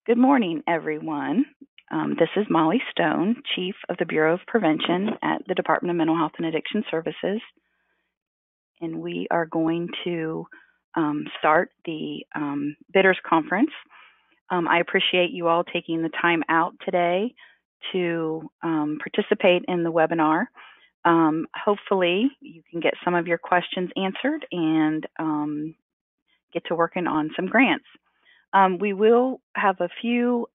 Good morning, everyone. This is Molly Stone, Chief of the Bureau of Prevention at the Department of Mental Health and Addiction Services, and we are going to start the Bidders Conference. I appreciate you all taking the time out today to participate in the webinar. Hopefully, you can get some of your questions answered and get to working on some grants. We will have a few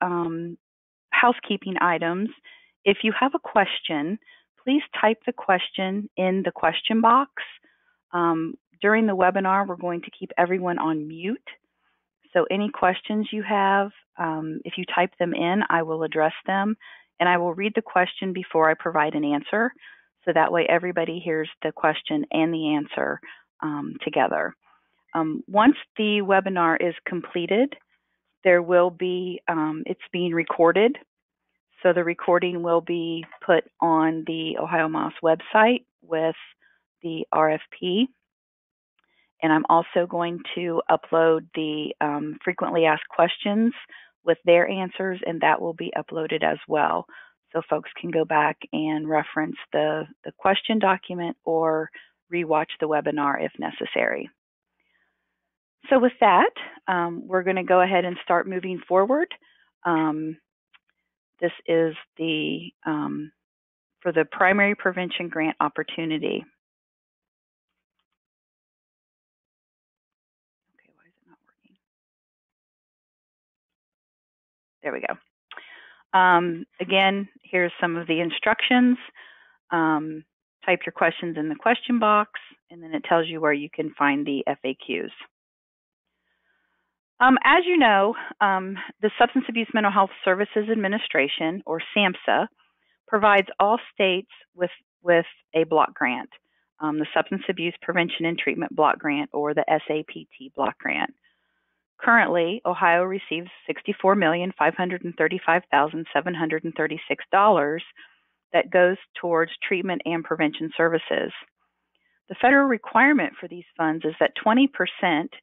housekeeping items. If you have a question, please type the question in the question box. During the webinar, we're going to keep everyone on mute. So any questions you have, if you type them in, I will address them, and I will read the question before I provide an answer. So that way everybody hears the question and the answer together. Once the webinar is completed, there will be, it's being recorded. So the recording will be put on the OhioMHAS website with the RFP. And I'm also going to upload the frequently asked questions with their answers, and that will be uploaded as well. So folks can go back and reference the question document or rewatch the webinar if necessary. So with that, we're going to go ahead and start moving forward. This is the for the primary prevention grant opportunity. Okay, why is it not working? There we go. Again, here's some of the instructions. Type your questions in the question box, and then it tells you where you can find the FAQs. As you know, the Substance Abuse Mental Health Services Administration, or SAMHSA, provides all states with a block grant, the Substance Abuse Prevention and Treatment Block Grant, or the SAPT Block Grant. Currently, Ohio receives $64,535,736 that goes towards treatment and prevention services. The federal requirement for these funds is that 20%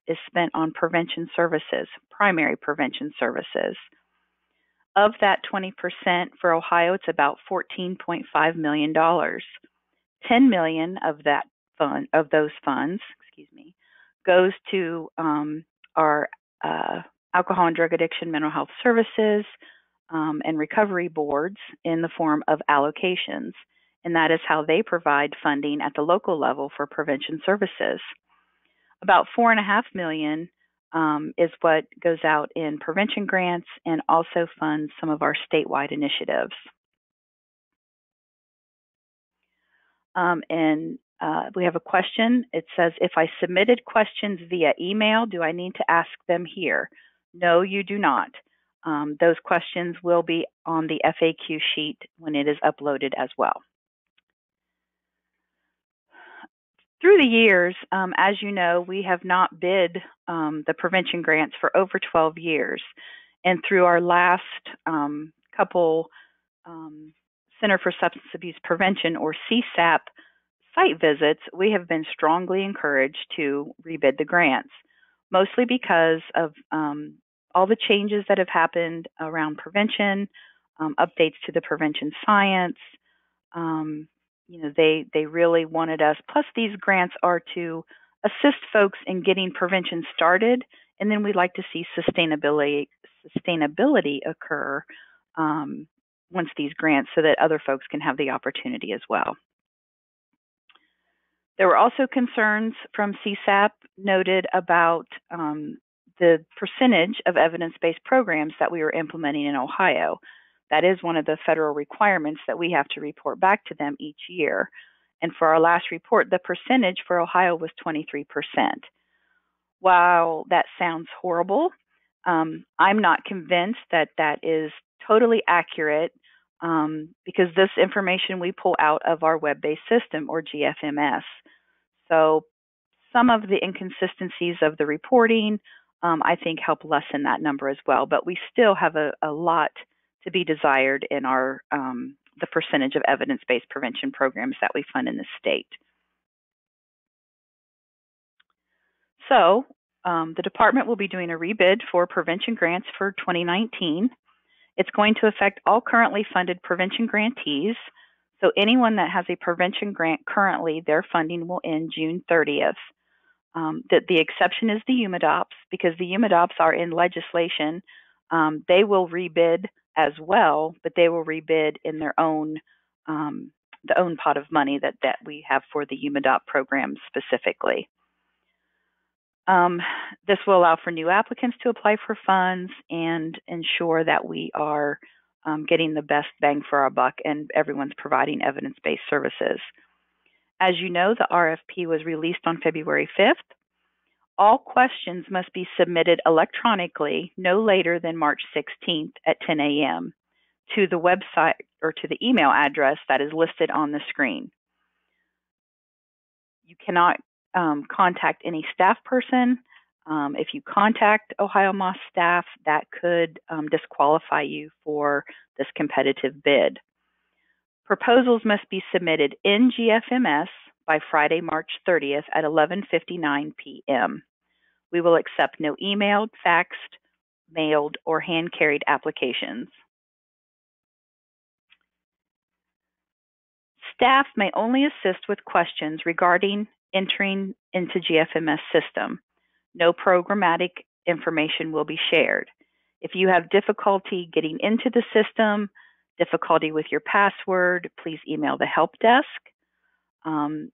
is spent on prevention services, primary prevention services. Of that 20% for Ohio, it's about $14.5 million. $10 million of those funds, goes to our alcohol and drug addiction mental health services and recovery boards in the form of allocations. And that is how they provide funding at the local level for prevention services. About $4.5 million is what goes out in prevention grants and also funds some of our statewide initiatives. We have a question. It says, if I submitted questions via email, do I need to ask them here? No, you do not. Those questions will be on the FAQ sheet when it is uploaded as well. Through the years, as you know, we have not bid the prevention grants for over 12 years. And through our last couple Center for Substance Abuse Prevention, or CSAP, site visits, we have been strongly encouraged to rebid the grants, mostly because of all the changes that have happened around prevention, updates to the prevention science. They really wanted us, plus these grants are to assist folks in getting prevention started, and then we'd like to see sustainability occur once these grants, so that other folks can have the opportunity as well. There were also concerns from CSAP noted about the percentage of evidence-based programs that we were implementing in Ohio. That is one of the federal requirements that we have to report back to them each year. And for our last report, the percentage for Ohio was 23%. While that sounds horrible, I'm not convinced that that is totally accurate because this information we pull out of our web-based system, or GFMS. So some of the inconsistencies of the reporting, I think, help lessen that number as well. But we still have a lot to be desired in our the percentage of evidence-based prevention programs that we fund in the state. So The department will be doing a rebid for prevention grants for 2019. It's going to affect all currently funded prevention grantees. So anyone that has a prevention grant currently, their funding will end June 30th. The exception is the UMADOPS, because the UMADOPS are in legislation. They will rebid as well, but they will rebid in their own the own pot of money that we have for the UMADOP program specifically. This will allow for new applicants to apply for funds and ensure that we are getting the best bang for our buck and everyone's providing evidence-based services. As you know, the RFP was released on February 5th. All questions must be submitted electronically no later than March 16th at 10 a.m. to the website or to the email address that is listed on the screen. You cannot contact any staff person. If you contact OhioMHAS staff, that could disqualify you for this competitive bid. Proposals must be submitted in GFMS by Friday, March 30th at 11:59 p.m. We will accept no emailed, faxed, mailed, or hand-carried applications. Staff may only assist with questions regarding entering into GFMS system. No programmatic information will be shared. If you have difficulty getting into the system, difficulty with your password, please email the help desk.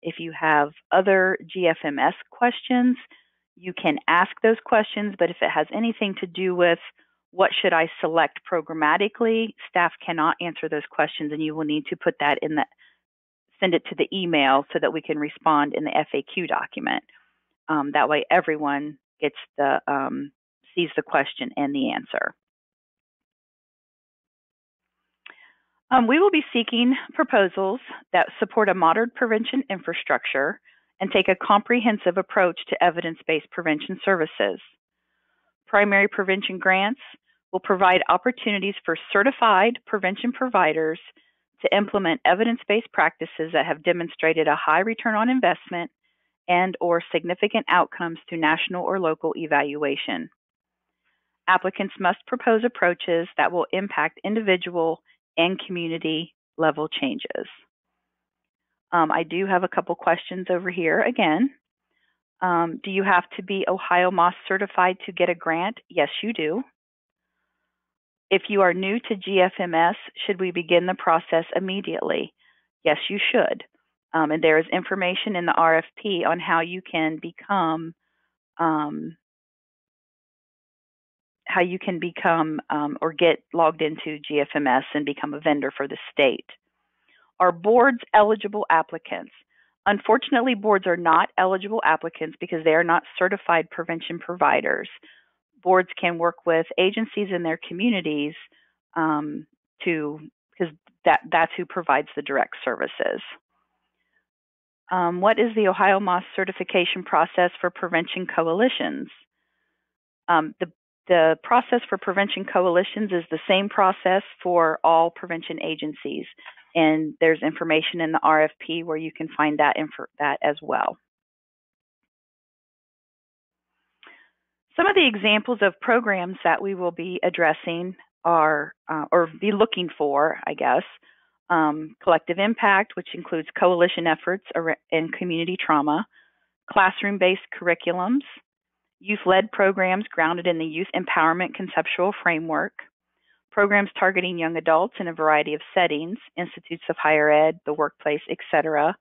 If you have other GFMS questions, you can ask those questions, but if it has anything to do with what should I select programmatically, staff cannot answer those questions, and you will need to put that in the send it to the email so that we can respond in the FAQ document. That way everyone gets the sees the question and the answer. We will be seeking proposals that support a modern prevention infrastructure and take a comprehensive approach to evidence-based prevention services. Primary prevention grants will provide opportunities for certified prevention providers to implement evidence-based practices that have demonstrated a high return on investment and or significant outcomes through national or local evaluation. Applicants must propose approaches that will impact individual and community level changes. I do have a couple questions over here again. Do you have to be OhioMHAS certified to get a grant? Yes, you do. If you are new to GFMS, should we begin the process immediately? Yes, you should. And there is information in the RFP on how you can become or get logged into GFMS and become a vendor for the state. Are boards eligible applicants? Unfortunately, boards are not eligible applicants because they are not certified prevention providers. Boards can work with agencies in their communities because that's who provides the direct services. What is the OhioMHAS certification process for prevention coalitions? The process for prevention coalitions is the same process for all prevention agencies, and there's information in the RFP where you can find that as well. Some of the examples of programs that we will be addressing are, or be looking for, I guess, collective impact, which includes coalition efforts in community trauma, classroom-based curriculums, youth-led programs grounded in the youth empowerment conceptual framework, programs targeting young adults in a variety of settings, institutes of higher ed, the workplace, etc.,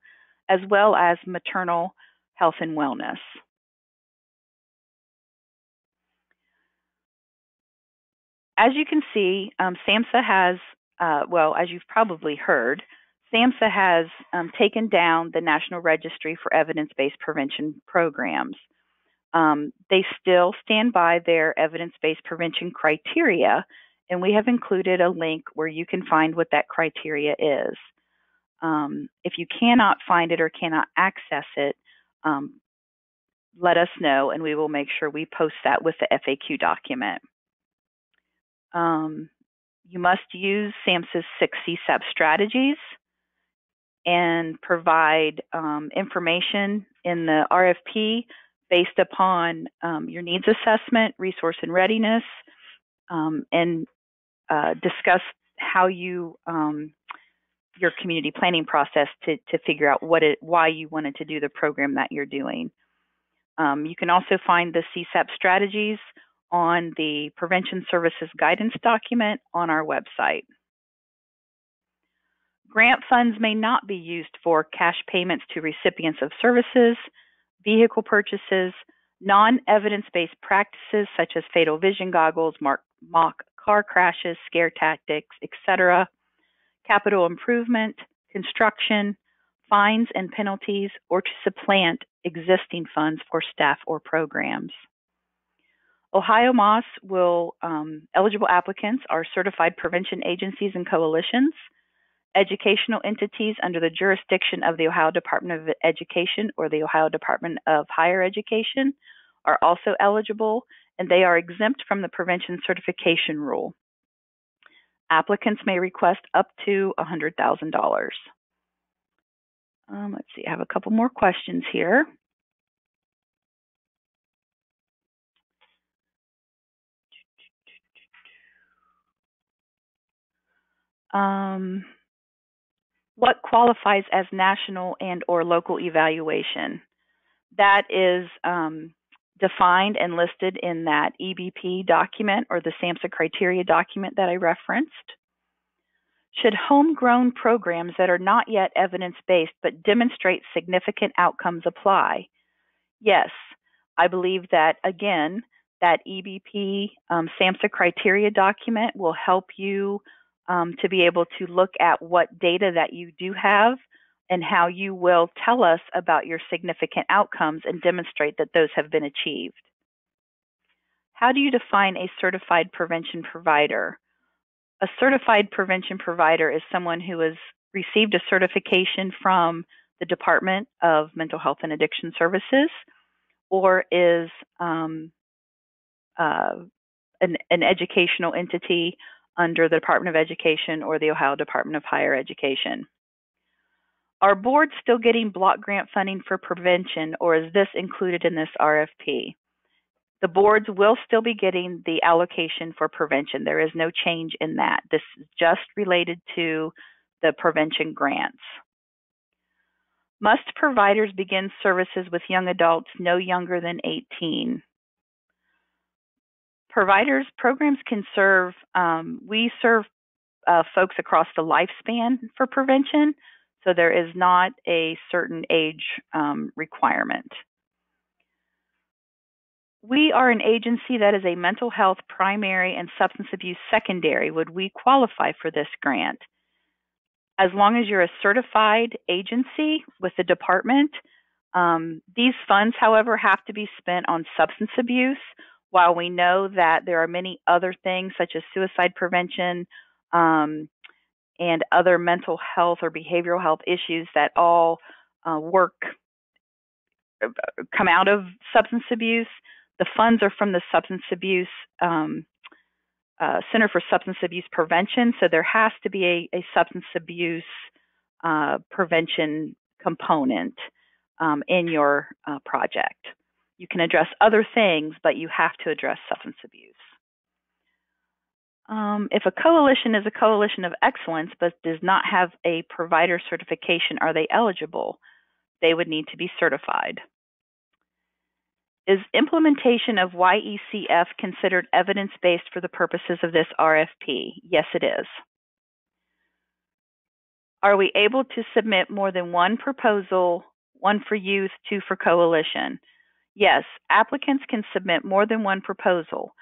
as well as maternal health and wellness. As you can see, SAMHSA has, well, as you've probably heard, SAMHSA has taken down the National Registry for Evidence-Based Prevention Programs. They still stand by their evidence-based prevention criteria, and we have included a link where you can find what that criteria is. If you cannot find it or cannot access it, let us know, and we will make sure we post that with the FAQ document. You must use SAMHSA's 6 CSAP strategies and provide information in the RFP based upon your needs assessment, resource and readiness, and discuss how you your community planning process to figure out why you wanted to do the program that you're doing. You can also find the CSAP strategies on the Prevention Services Guidance document on our website. Grant funds may not be used for cash payments to recipients of services, vehicle purchases, non-evidence-based practices such as fatal vision goggles, mock car crashes, scare tactics, etc., capital improvement, construction, fines and penalties, or to supplant existing funds for staff or programs. OhioMHAS will, eligible applicants are certified prevention agencies and coalitions. Educational entities under the jurisdiction of the Ohio Department of Education or the Ohio Department of Higher Education are also eligible, and they are exempt from the prevention certification rule. Applicants may request up to $100,000. Let's see, I have a couple more questions here. What qualifies as national and or local evaluation? That is defined and listed in that EBP document or the SAMHSA criteria document that I referenced. Should homegrown programs that are not yet evidence-based but demonstrate significant outcomes apply? Yes, I believe that, again, that EBP SAMHSA criteria document will help you to be able to look at what data that you do have and how you will tell us about your significant outcomes and demonstrate that those have been achieved. How do you define a certified prevention provider? A certified prevention provider is someone who has received a certification from the Department of Mental Health and Addiction Services or is an educational entity under the Department of Education or the Ohio Department of Higher Education. Are boards still getting block grant funding for prevention, or is this included in this RFP? The boards will still be getting the allocation for prevention. There is no change in that. This is just related to the prevention grants. Must providers begin services with young adults no younger than 18? Programs can serve, we serve folks across the lifespan for prevention, so there is not a certain age requirement. We are an agency that is a mental health primary and substance abuse secondary. Would we qualify for this grant? As long as you're a certified agency with the department, these funds, however, have to be spent on substance abuse. While we know that there are many other things such as suicide prevention and other mental health or behavioral health issues that all come out of substance abuse, the funds are from the Substance Abuse Center for Substance Abuse Prevention, so there has to be a substance abuse prevention component in your project. You can address other things, but you have to address substance abuse. If a coalition is a coalition of excellence but does not have a provider certification, are they eligible? They would need to be certified. Is implementation of YECF considered evidence-based for the purposes of this RFP? Yes, it is. Are we able to submit more than one proposal, one for youth, two for coalition? Yes, applicants can submit more than one proposal.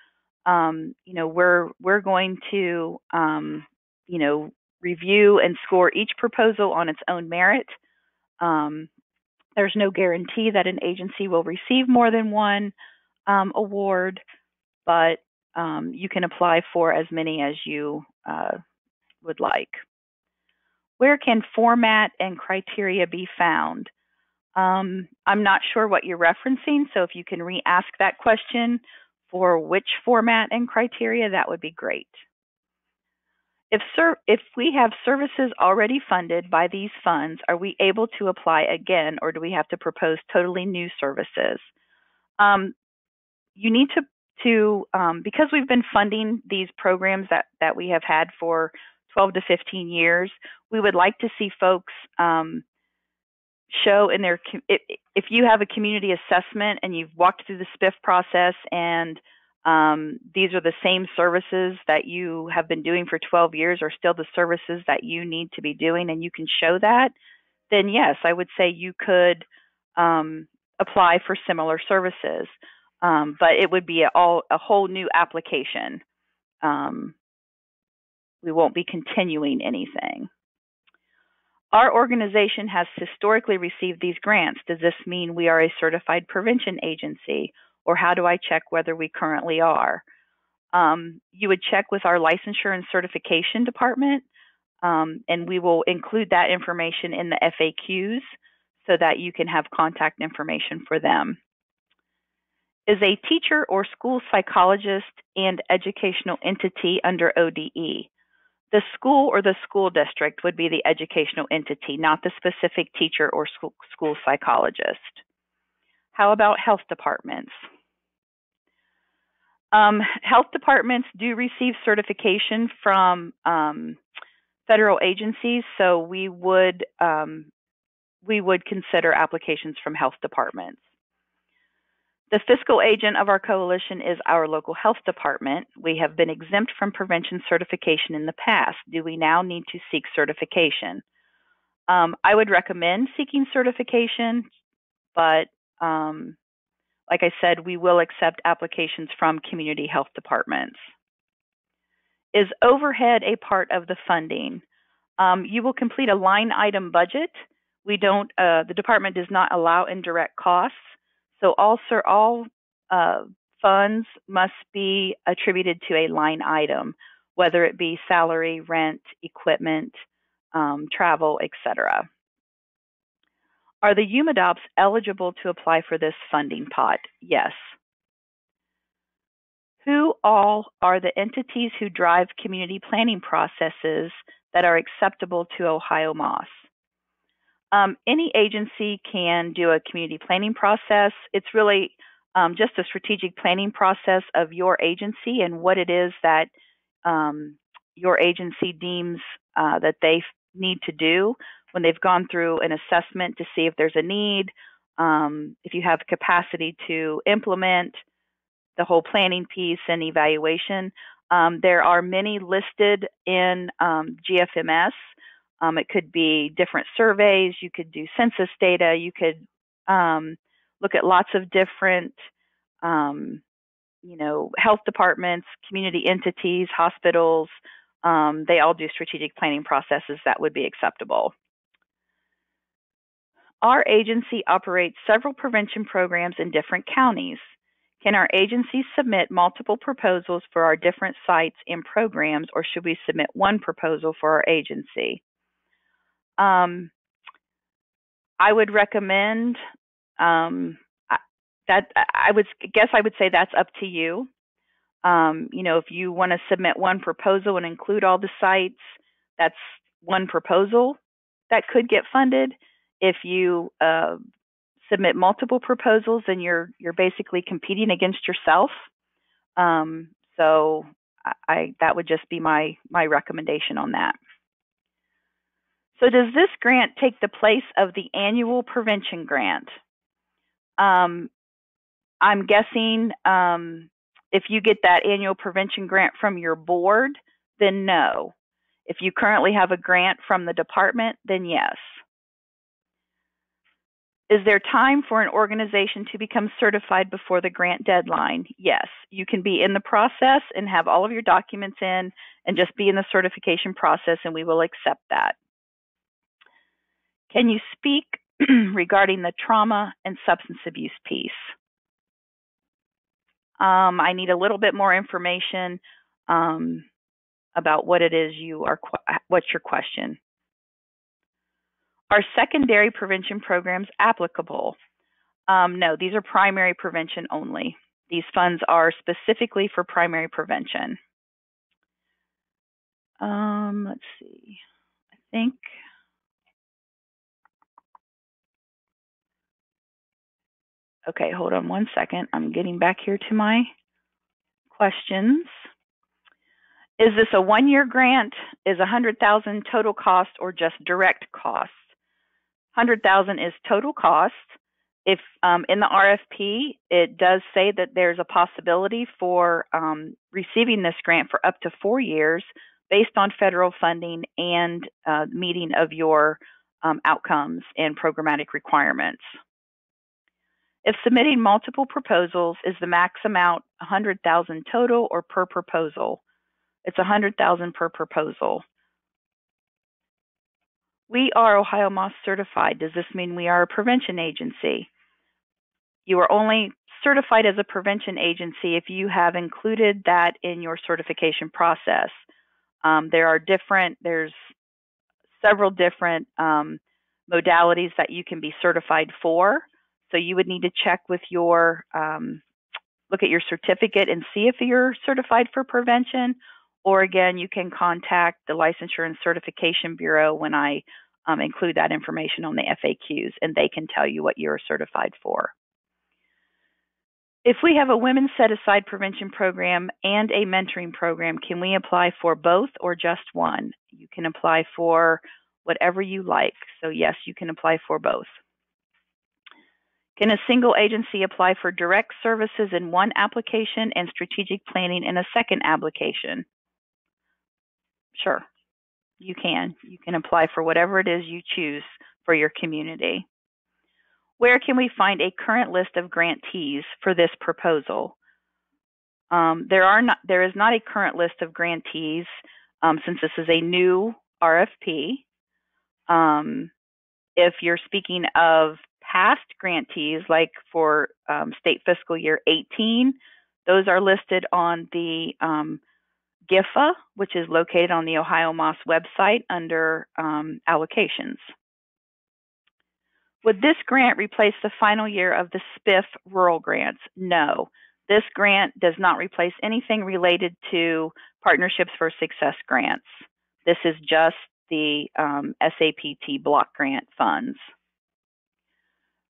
We're going to, review and score each proposal on its own merit. There's no guarantee that an agency will receive more than one award, but you can apply for as many as you would like. Where can format and criteria be found? I'm not sure what you're referencing, so if you can re-ask that question for which format and criteria, that would be great. If we have services already funded by these funds, are we able to apply again, or do we have to propose totally new services? You need to because we've been funding these programs that we have had for 12 to 15 years, we would like to see folks show in their, if you have a community assessment and you've walked through the SPIF process and these are the same services that you have been doing for 12 years or still the services that you need to be doing and you can show that, then yes, I would say you could apply for similar services. But it would be a whole new application. We won't be continuing anything. Our organization has historically received these grants. Does this mean we are a certified prevention agency? Or how do I check whether we currently are? You would check with our licensure and certification department, and we will include that information in the FAQs so that you can have contact information for them. Is a teacher or school psychologist and educational entity under ODE. The school or the school district would be the educational entity, not the specific teacher or school psychologist. How about health departments? Health departments do receive certification from federal agencies, so we would consider applications from health departments. The fiscal agent of our coalition is our local health department. We have been exempt from prevention certification in the past. Do we now need to seek certification? I would recommend seeking certification, but like I said, we will accept applications from community health departments. Is overhead a part of the funding? You will complete a line item budget. We don't, the department does not allow indirect costs. So all funds must be attributed to a line item, whether it be salary, rent, equipment, travel, etc. Are the UMADOPS eligible to apply for this funding pot? Yes. Who all are the entities who drive community planning processes that are acceptable to OhioMHAS? Any agency can do a community planning process. It's really just a strategic planning process of your agency and what it is that your agency deems that they need to do when they've gone through an assessment to see if there's a need, if you have capacity to implement the whole planning piece and evaluation. There are many listed in GFMS. It could be different surveys. You could do census data. You could look at lots of different, health departments, community entities, hospitals. They all do strategic planning processes that would be acceptable. Our agency operates several prevention programs in different counties. Can our agency submit multiple proposals for our different sites and programs, or should we submit one proposal for our agency? I would recommend that I would say that's up to you. If you want to submit one proposal and include all the sites, that's one proposal that could get funded. If you submit multiple proposals, then you're basically competing against yourself. So that would just be my recommendation on that. So does this grant take the place of the annual prevention grant? I'm guessing if you get that annual prevention grant from your board, then no. If you currently have a grant from the department, then yes. Is there time for an organization to become certified before the grant deadline? Yes. You can be in the process and have all of your documents in and just be in the certification process, and we will accept that. Can you speak regarding the trauma and substance abuse piece? I need a little bit more information about what it is what's your question? Are secondary prevention programs applicable? No, these are primary prevention only. These funds are specifically for primary prevention. Let's see. I think Okay, hold on one second. I'm getting back here to my questions. Is this a one-year grant? Is $100,000 total cost or just direct cost? $100,000 is total cost. If in the RFP, it does say that there's a possibility for receiving this grant for up to 4 years based on federal funding and meeting of your outcomes and programmatic requirements. If submitting multiple proposals, is the max amount $100,000 total or per proposal? It's $100,000 per proposal. We are OhioMHAS certified. Does this mean we are a prevention agency? You are only certified as a prevention agency if you have included that in your certification process. There's several different modalities that you can be certified for. So you would need to check with your, look at your certificate and see if you're certified for prevention. Or again, you can contact the Licensure and Certification Bureau when I include that information on the FAQs, and they can tell you what you're certified for. If we have a women's set-aside prevention program and a mentoring program, can we apply for both or just one? You can apply for whatever you like. So yes, you can apply for both. Can a single agency apply for direct services in one application and strategic planning in a second application? Sure, you can. You can apply for whatever it is you choose for your community. Where can we find a current list of grantees for this proposal? There is not a current list of grantees since this is a new RFP. If you're speaking of past grantees, like for state fiscal year 18, those are listed on the GIFA, which is located on the OhioMHAS website under allocations. Would this grant replace the final year of the SPIF rural grants? No. This grant does not replace anything related to Partnerships for Success grants. This is just the SAPT block grant funds.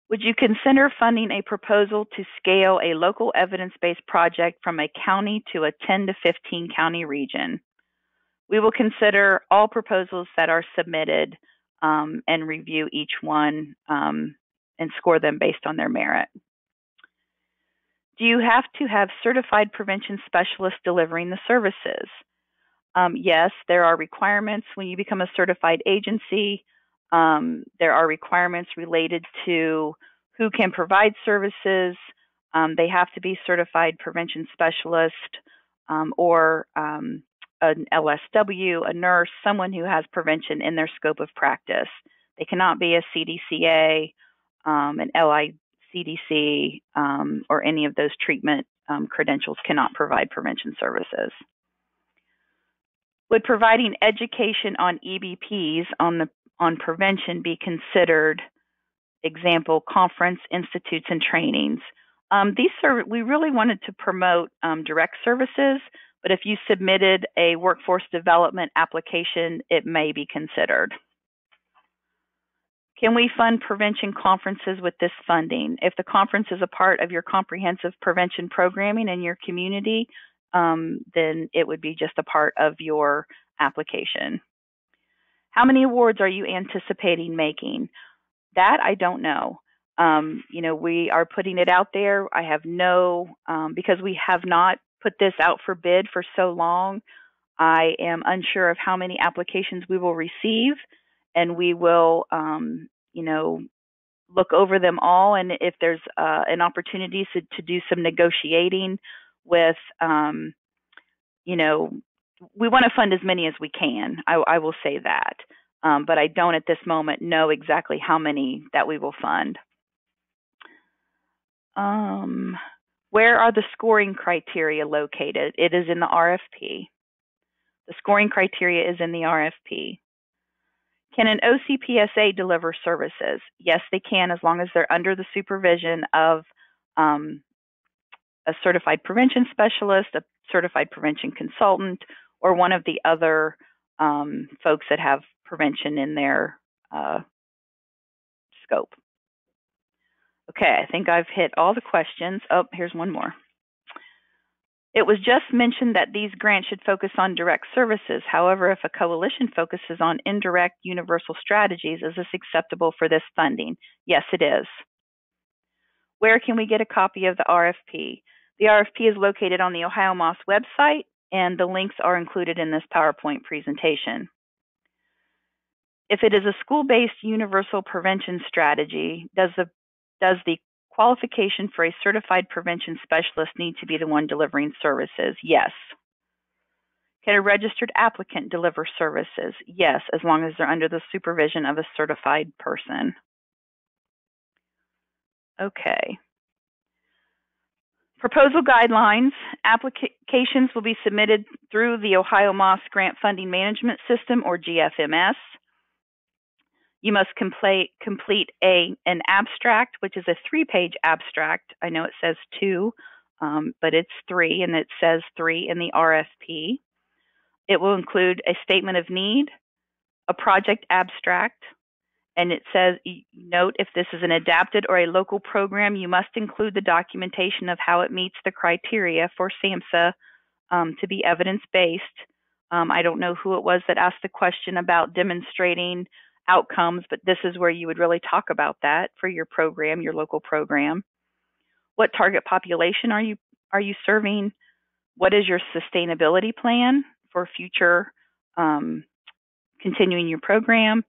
Would you consider funding a proposal to scale a local evidence-based project from a county to a 10 to 15 county region? We will consider all proposals that are submitted and review each one and score them based on their merit. Do you have to have certified prevention specialists delivering the services? Yes, there are requirements when you become a certified agency. There are requirements related to who can provide services. They have to be certified prevention specialist or an LSW, a nurse, someone who has prevention in their scope of practice. They cannot be a CDCA, an LICDC, or any of those treatment credentials cannot provide prevention services. Would providing education on EBPs on prevention be considered, example, conference, institutes, and trainings? We really wanted to promote direct services, but if you submitted a workforce development application, it may be considered. Can we fund prevention conferences with this funding? If the conference is a part of your comprehensive prevention programming in your community, then it would be just a part of your application. How many awards are you anticipating making? That I don't know. We are putting it out there. I have no, because we have not put this out for bid for so long, I am unsure of how many applications we will receive, and we will, look over them all. And if there's an opportunity to do some negotiating with, we want to fund as many as we can. I will say that. But I don't at this moment know exactly how many that we will fund. Where are the scoring criteria located? It is in the RFP. The scoring criteria is in the RFP. Can an OCPSA deliver services? Yes, they can, as long as they're under the supervision of a certified prevention specialist, a certified prevention consultant, or one of the other folks that have prevention in their scope. Okay, I think I've hit all the questions. Oh, here's one more. It was just mentioned that these grants should focus on direct services. However, if a coalition focuses on indirect universal strategies, is this acceptable for this funding? Yes, it is. Where can we get a copy of the RFP? The RFP is located on the OhioMHAS website, and the links are included in this PowerPoint presentation. If it is a school-based universal prevention strategy, does the qualification for a certified prevention specialist need to be the one delivering services? Yes. Can a registered applicant deliver services? Yes, as long as they're under the supervision of a certified person. Okay. Proposal guidelines. Applications will be submitted through the OhioMHAS Grant Funding Management System, or GFMS. You must complete an abstract, which is a 3-page abstract. I know it says 2, but it's 3, and it says 3 in the RFP. It will include a statement of need, a project abstract, and it says, note, if this is an adapted or a local program, you must include the documentation of how it meets the criteria for SAMHSA to be evidence-based. I don't know who it was that asked the question about demonstrating outcomes, but this is where you would really talk about that for your program, your local program. What target population are you serving? What is your sustainability plan for future continuing your program?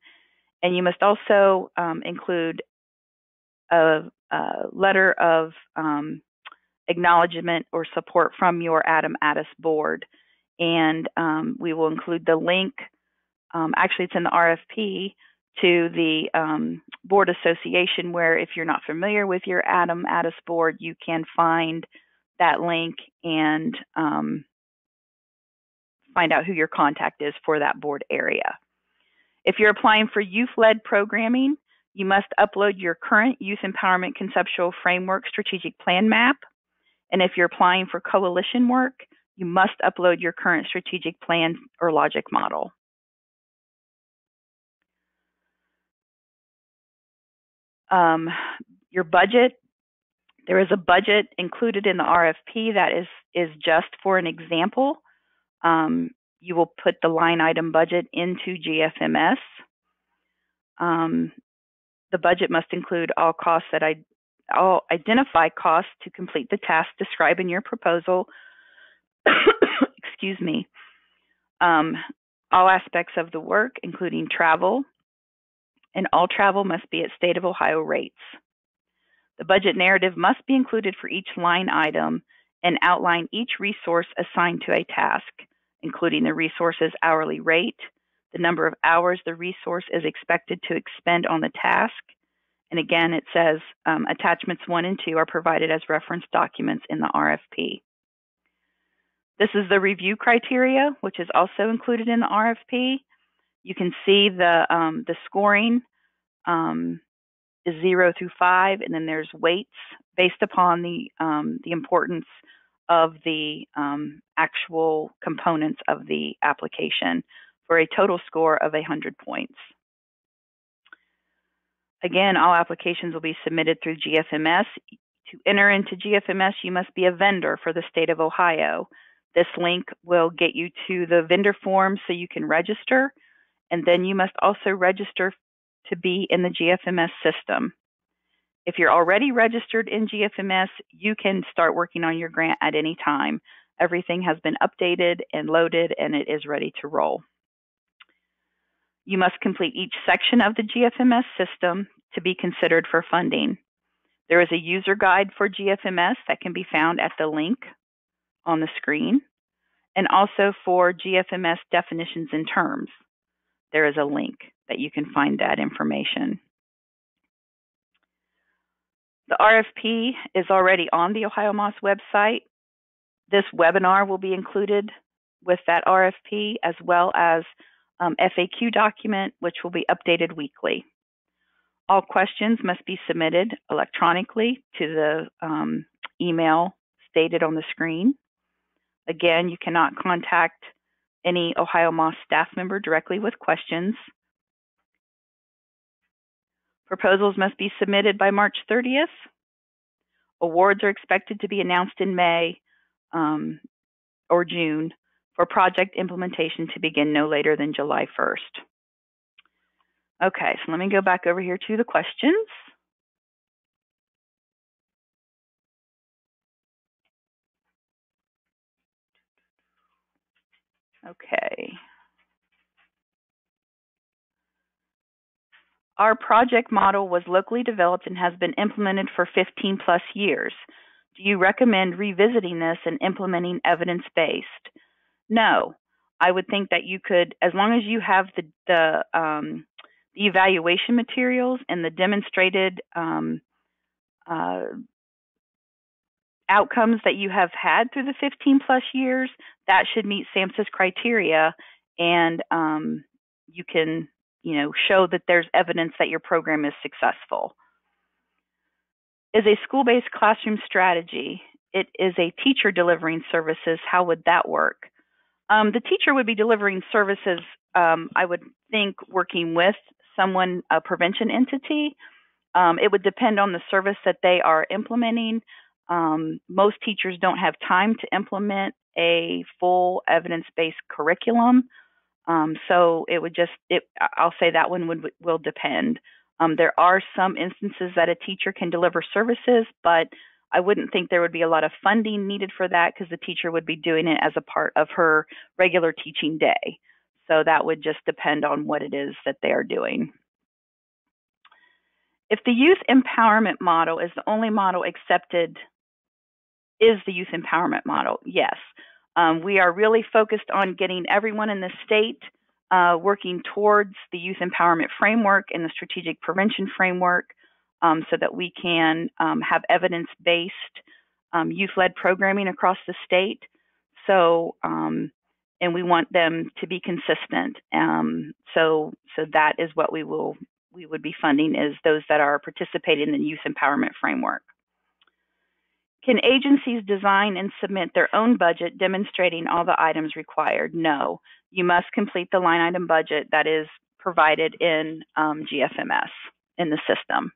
And you must also include a letter of acknowledgement or support from your OhioMHAS board. And we will include the link, actually it's in the RFP, to the board association, where if you're not familiar with your OhioMHAS board, you can find that link and find out who your contact is for that board area. If you're applying for youth-led programming, you must upload your current Youth Empowerment Conceptual Framework Strategic Plan map. And if you're applying for coalition work, you must upload your current strategic plan or logic model. Your budget, there is a budget included in the RFP that is just for an example. You will put the line item budget into GFMS. The budget must include all costs all identify costs to complete the task described in your proposal. Excuse me. All aspects of the work, including travel, and all travel must be at state of Ohio rates. The budget narrative must be included for each line item and outline each resource assigned to a task, including the resource's hourly rate, the number of hours the resource is expected to expend on the task. And again, it says attachments 1 and 2 are provided as reference documents in the RFP. This is the review criteria, which is also included in the RFP. You can see the scoring is 0 through 5, and then there's weights based upon the importance of the actual components of the application, for a total score of 100 points. Again, all applications will be submitted through GFMS. To enter into GFMS, you must be a vendor for the state of Ohio. This link will get you to the vendor form so you can register, and then you must also register to be in the GFMS system. If you're already registered in GFMS, you can start working on your grant at any time. Everything has been updated and loaded, and it is ready to roll. You must complete each section of the GFMS system to be considered for funding. There is a user guide for GFMS that can be found at the link on the screen, and also for GFMS definitions and terms. There is a link that you can find that information. The RFP is already on the OhioMHAS website. This webinar will be included with that RFP, as well as FAQ document, which will be updated weekly. All questions must be submitted electronically to the email stated on the screen. Again, you cannot contact any OhioMHAS staff member directly with questions. Proposals must be submitted by March 30th. Awards are expected to be announced in May or June for project implementation to begin no later than July 1st. Okay, so let me go back over here to the questions. Okay. Our project model was locally developed and has been implemented for 15 plus years. Do you recommend revisiting this and implementing evidence-based? No. I would think that you could, as long as you have the evaluation materials and the demonstrated outcomes that you have had through the 15 plus years, that should meet SAMHSA's criteria, and you can, show that there's evidence that your program is successful. Is a school-based classroom strategy. It is a teacher delivering services. How would that work? The teacher would be delivering services, I would think, working with someone, a prevention entity. It would depend on the service that they are implementing. Most teachers don't have time to implement a full evidence-based curriculum. So it would I'll say that one will depend. There are some instances that a teacher can deliver services, but I wouldn't think there would be a lot of funding needed for that because the teacher would be doing it as a part of her regular teaching day. So that would just depend on what it is that they are doing. If the youth empowerment model is the only model accepted, is the youth empowerment model? Yes. We are really focused on getting everyone in the state working towards the youth empowerment framework and the strategic prevention framework so that we can have evidence-based youth-led programming across the state. So, and we want them to be consistent. So that is what we would be funding, is those that are participating in the youth empowerment framework. Can agencies design and submit their own budget demonstrating all the items required? No. You must complete the line item budget that is provided in GFMS in the system.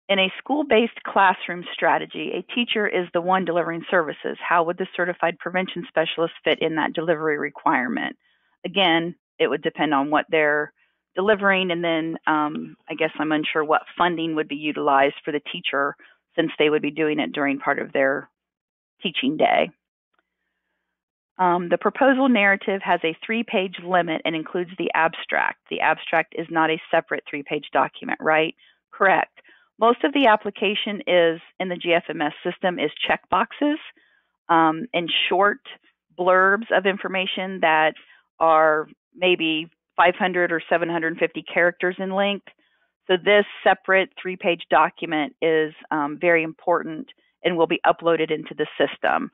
In a school-based classroom strategy, a teacher is the one delivering services. How would the certified prevention specialist fit in that delivery requirement? Again, it would depend on what they're delivering, and then I guess I'm unsure what funding would be utilized for the teacher since they would be doing it during part of their teaching day. The proposal narrative has a 3-page limit and includes the abstract. The abstract is not a separate 3-page document, right? Correct. Most of the application is in the GFMS system is checkboxes and short blurbs of information that are maybe 500 or 750 characters in length. So this separate 3-page document is very important and will be uploaded into the system.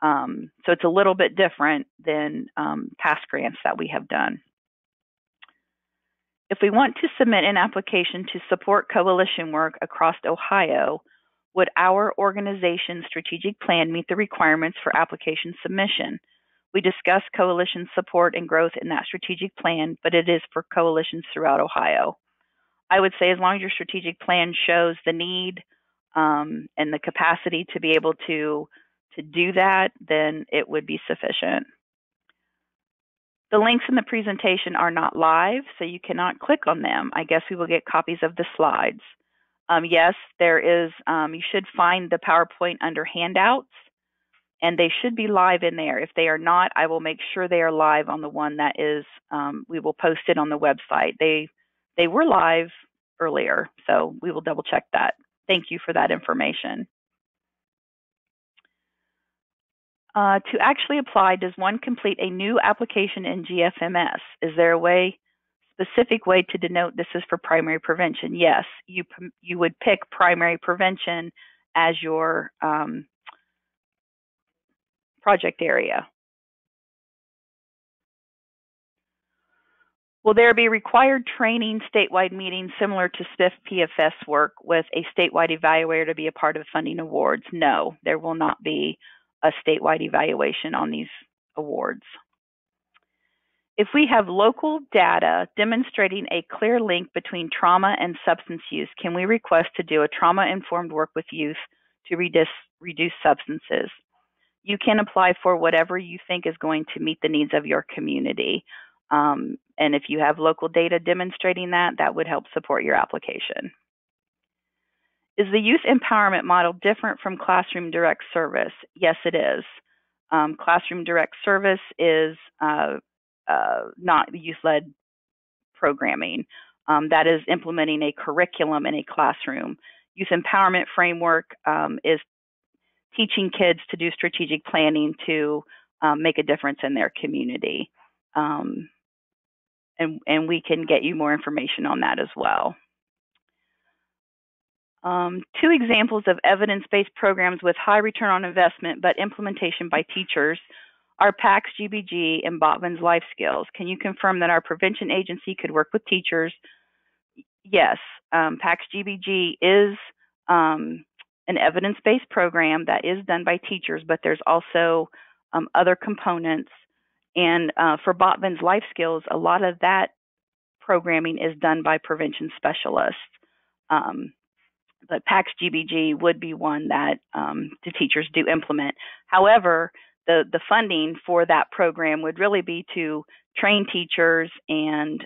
So it's a little bit different than past grants that we have done. If we want to submit an application to support coalition work across Ohio, would our organization's strategic plan meet the requirements for application submission? We discuss coalition support and growth in that strategic plan, but it is for coalitions throughout Ohio. I would say as long as your strategic plan shows the need and the capacity to be able to do that, then it would be sufficient. The links in the presentation are not live, so you cannot click on them. I guess we will get copies of the slides. Yes, there is, you should find the PowerPoint under handouts, and they should be live in there. If they are not, I will make sure they are live on the one that is, we will post it on the website. They were live earlier, so we will double check that. Thank you for that information. To actually apply, does one complete a new application in GFMS? Is there a specific way to denote this is for primary prevention? Yes, you would pick primary prevention as your project area. Will there be required training statewide meetings similar to SPIF PFS work with a statewide evaluator to be a part of funding awards? No, there will not be a statewide evaluation on these awards. If we have local data demonstrating a clear link between trauma and substance use, can we request to do a trauma-informed work with youth to reduce substances? You can apply for whatever you think is going to meet the needs of your community. And if you have local data demonstrating that, that would help support your application. Is the youth empowerment model different from classroom direct service? Yes, it is. Classroom direct service is not youth-led programming. That is implementing a curriculum in a classroom. Youth empowerment framework is teaching kids to do strategic planning to make a difference in their community. And we can get you more information on that as well. Two examples of evidence-based programs with high return on investment but implementation by teachers are PACS GBG and Botvin's Life Skills. Can you confirm that our prevention agency could work with teachers? Yes, PACS GBG is an evidence-based program that is done by teachers, but there's also other components. And for Botvin's Life Skills, a lot of that programming is done by prevention specialists. But PACS GBG would be one that the teachers do implement. However, the funding for that program would really be to train teachers, and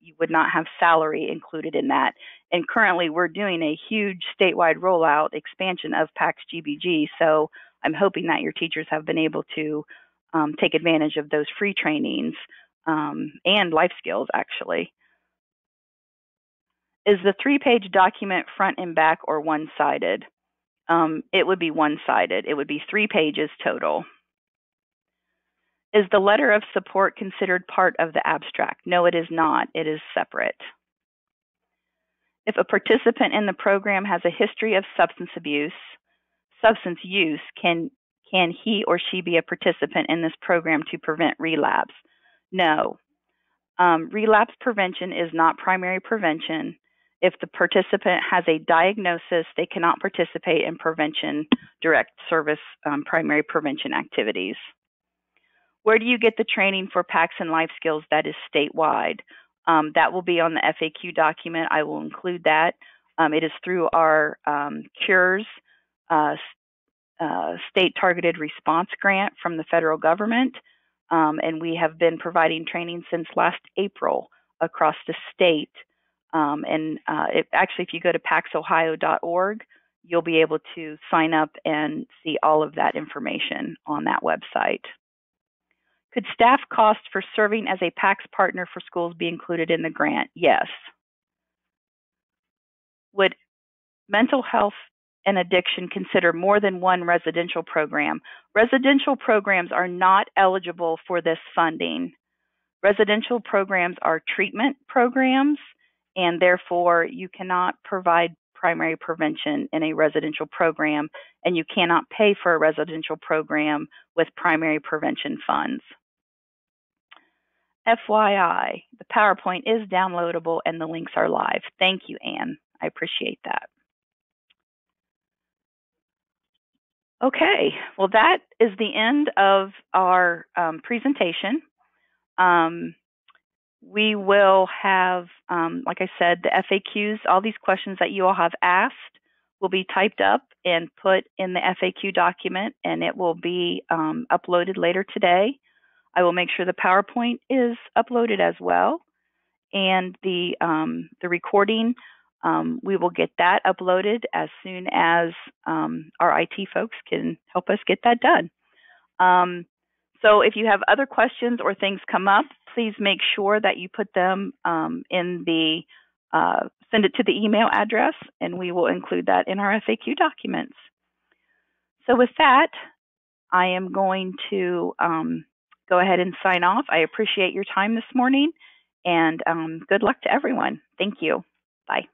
you would not have salary included in that. And currently, we're doing a huge statewide rollout expansion of PACS GBG, so I'm hoping that your teachers have been able to take advantage of those free trainings and life skills, actually. Is the 3-page document front and back or one-sided? It would be one-sided. It would be 3 pages total. Is the letter of support considered part of the abstract? No, it is not. It is separate. If a participant in the program has a history of substance use, can he or she be a participant in this program to prevent relapse? No. Relapse prevention is not primary prevention. If the participant has a diagnosis, they cannot participate in prevention direct service primary prevention activities. Where do you get the training for PACS and life skills that is statewide? That will be on the FAQ document. I will include that. It is through our CURES state targeted response grant from the federal government. And we have been providing training since last April across the state. Actually, if you go to paxohio.org, you'll be able to sign up and see all of that information on that website. Could staff costs for serving as a PACS partner for schools be included in the grant? Yes. Would mental health and addiction consider more than one residential program? Residential programs are not eligible for this funding. Residential programs are treatment programs, and therefore you cannot provide primary prevention in a residential program, and you cannot pay for a residential program with primary prevention funds. FYI, the PowerPoint is downloadable and the links are live. Thank you, Anne. I appreciate that. Okay, well, that is the end of our presentation. We will have, like I said, the FAQs, all these questions that you all have asked will be typed up and put in the FAQ document, and it will be uploaded later today. I will make sure the PowerPoint is uploaded as well, and the recording, we will get that uploaded as soon as our IT folks can help us get that done. So if you have other questions or things come up, please make sure that you put them in the, send it to the email address, and we will include that in our FAQ documents. So with that, I am going to go ahead and sign off. I appreciate your time this morning, and good luck to everyone. Thank you. Bye.